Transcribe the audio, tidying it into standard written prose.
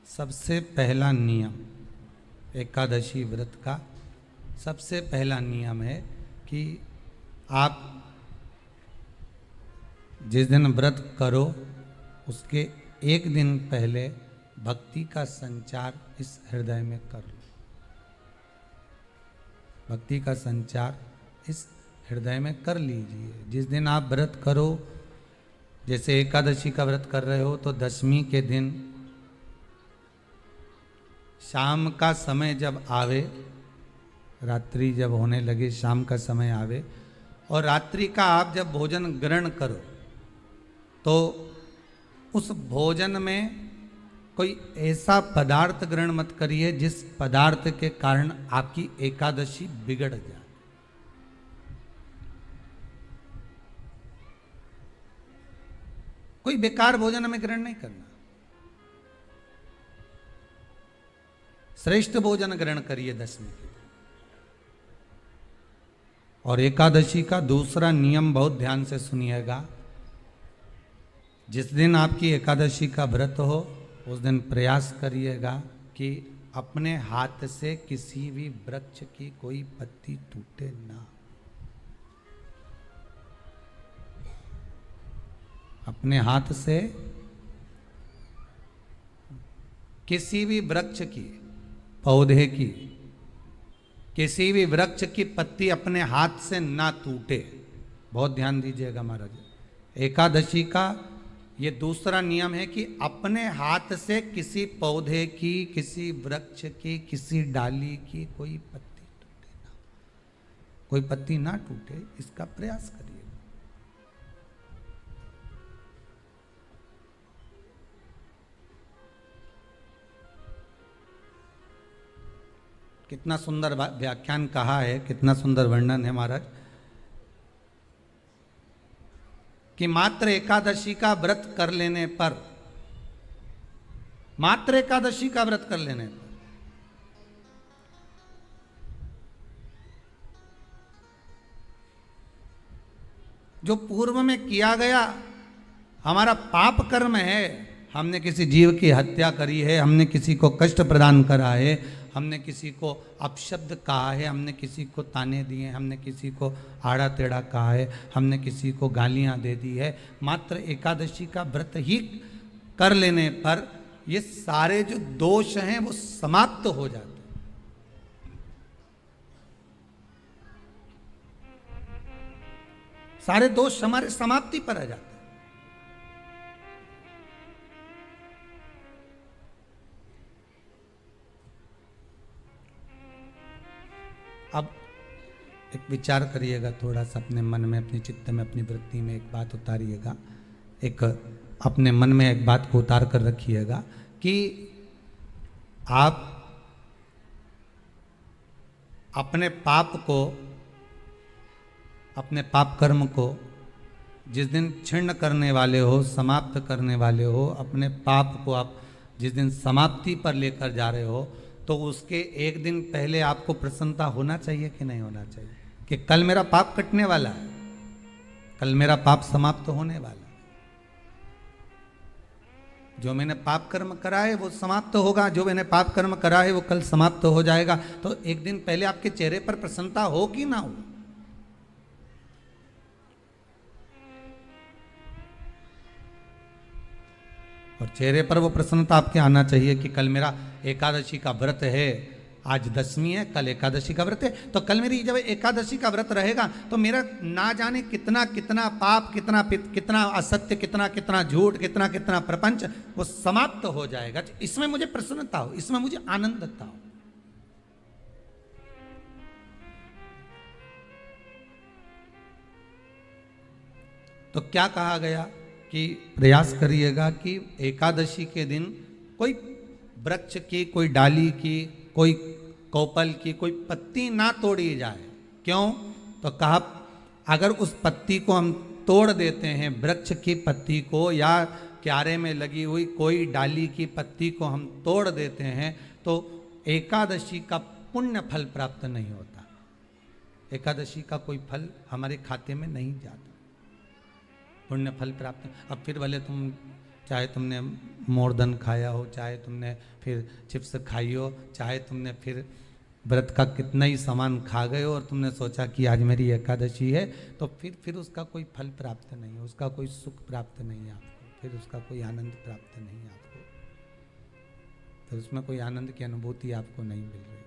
सबसे पहला नियम एकादशी व्रत का सबसे पहला नियम है कि आप जिस दिन व्रत करो उसके एक दिन पहले भक्ति का संचार इस हृदय में कर लो। भक्ति का संचार इस हृदय में कर लीजिए। जिस दिन आप व्रत करो, जैसे एकादशी का व्रत कर रहे हो तो दशमी के दिन शाम का समय जब आवे, रात्रि जब होने लगे, शाम का समय आवे और रात्रि का आप जब भोजन ग्रहण करो तो उस भोजन में कोई ऐसा पदार्थ ग्रहण मत करिए जिस पदार्थ के कारण आपकी एकादशी बिगड़ जाए। कोई बेकार भोजन हमें ग्रहण नहीं करना, श्रेष्ठ भोजन ग्रहण करिए दशमी के दिन। और एकादशी का दूसरा नियम बहुत ध्यान से सुनिएगा। जिस दिन आपकी एकादशी का व्रत हो उस दिन प्रयास करिएगा कि अपने हाथ से किसी भी वृक्ष की कोई पत्ती टूटे ना। अपने हाथ से किसी भी वृक्ष की, पौधे की, किसी भी वृक्ष की पत्ती अपने हाथ से ना टूटे। बहुत ध्यान दीजिएगा महाराज। एकादशी का ये दूसरा नियम है कि अपने हाथ से किसी पौधे की, किसी वृक्ष की, किसी डाली की कोई पत्ती टूटे ना, कोई पत्ती ना टूटे, इसका प्रयास करिए। कितना सुंदर व्याख्यान कहा है, कितना सुंदर वर्णन है महाराज कि मात्र एकादशी का व्रत कर लेने पर, मात्र एकादशी का व्रत कर लेने पर जो पूर्व में किया गया हमारा पाप कर्म है, हमने किसी जीव की हत्या करी है, हमने किसी को कष्ट प्रदान करा है, हमने किसी को अपशब्द कहा है, हमने किसी को ताने दिए, हमने किसी को आड़ा टेढ़ा कहा है, हमने किसी को गालियां दे दी है, मात्र एकादशी का व्रत ही कर लेने पर ये सारे जो दोष हैं वो समाप्त हो जाते हैं। सारे दोष हमारे समाप्ति पर आ जाते हैं। अब एक विचार करिएगा थोड़ा सा अपने मन में, अपने चित्त में, अपनी वृत्ति में एक बात उतारिएगा। एक अपने मन में एक बात को उतार कर रखिएगा कि आप अपने पाप को, अपने पाप कर्म को जिस दिन क्षीण करने वाले हो, समाप्त करने वाले हो, अपने पाप को आप जिस दिन समाप्ति पर लेकर जा रहे हो तो उसके एक दिन पहले आपको प्रसन्नता होना चाहिए कि नहीं होना चाहिए कि कल मेरा पाप कटने वाला है, कल मेरा पाप समाप्त होने वाला है। जो मैंने पाप कर्म करा है वो समाप्त होगा, जो मैंने पाप कर्म करा है वो कल समाप्त हो जाएगा। तो एक दिन पहले आपके चेहरे पर प्रसन्नता हो कि ना हो। और चेहरे पर वो प्रसन्नता आपके आना चाहिए कि कल मेरा एकादशी का व्रत है, आज दशमी है, कल एकादशी का व्रत है, तो कल मेरी जब एकादशी का व्रत रहेगा तो मेरा ना जाने कितना कितना पाप, कितना असत्य, कितना झूठ, कितना प्रपंच वो समाप्त हो जाएगा। इसमें मुझे प्रसन्नता हो, इसमें मुझे आनंदता हो। तो क्या कहा गया कि प्रयास करिएगा कि एकादशी के दिन कोई वृक्ष की, कोई डाली की, कोई कोपल की कोई पत्ती ना तोड़ी जाए। क्यों? तो कहा अगर उस पत्ती को हम तोड़ देते हैं, वृक्ष की पत्ती को या क्यारे में लगी हुई कोई डाली की पत्ती को हम तोड़ देते हैं तो एकादशी का पुण्य फल प्राप्त नहीं होता, एकादशी का कोई फल हमारे खाते में नहीं जाता, पुण्य फल प्राप्त। अब फिर भले तुम चाहे तुमने मोरधन खाया हो, चाहे तुमने फिर चिप्स खाई हो, चाहे तुमने फिर व्रत का कितना ही सामान खा गए हो और तुमने सोचा कि आज मेरी एकादशी है, तो फिर उसका कोई फल प्राप्त नहीं है, उसका कोई सुख प्राप्त नहीं है आपको, फिर उसका कोई आनंद प्राप्त नहीं है आपको, फिर उसमें कोई आनंद की अनुभूति आपको नहीं मिल रही।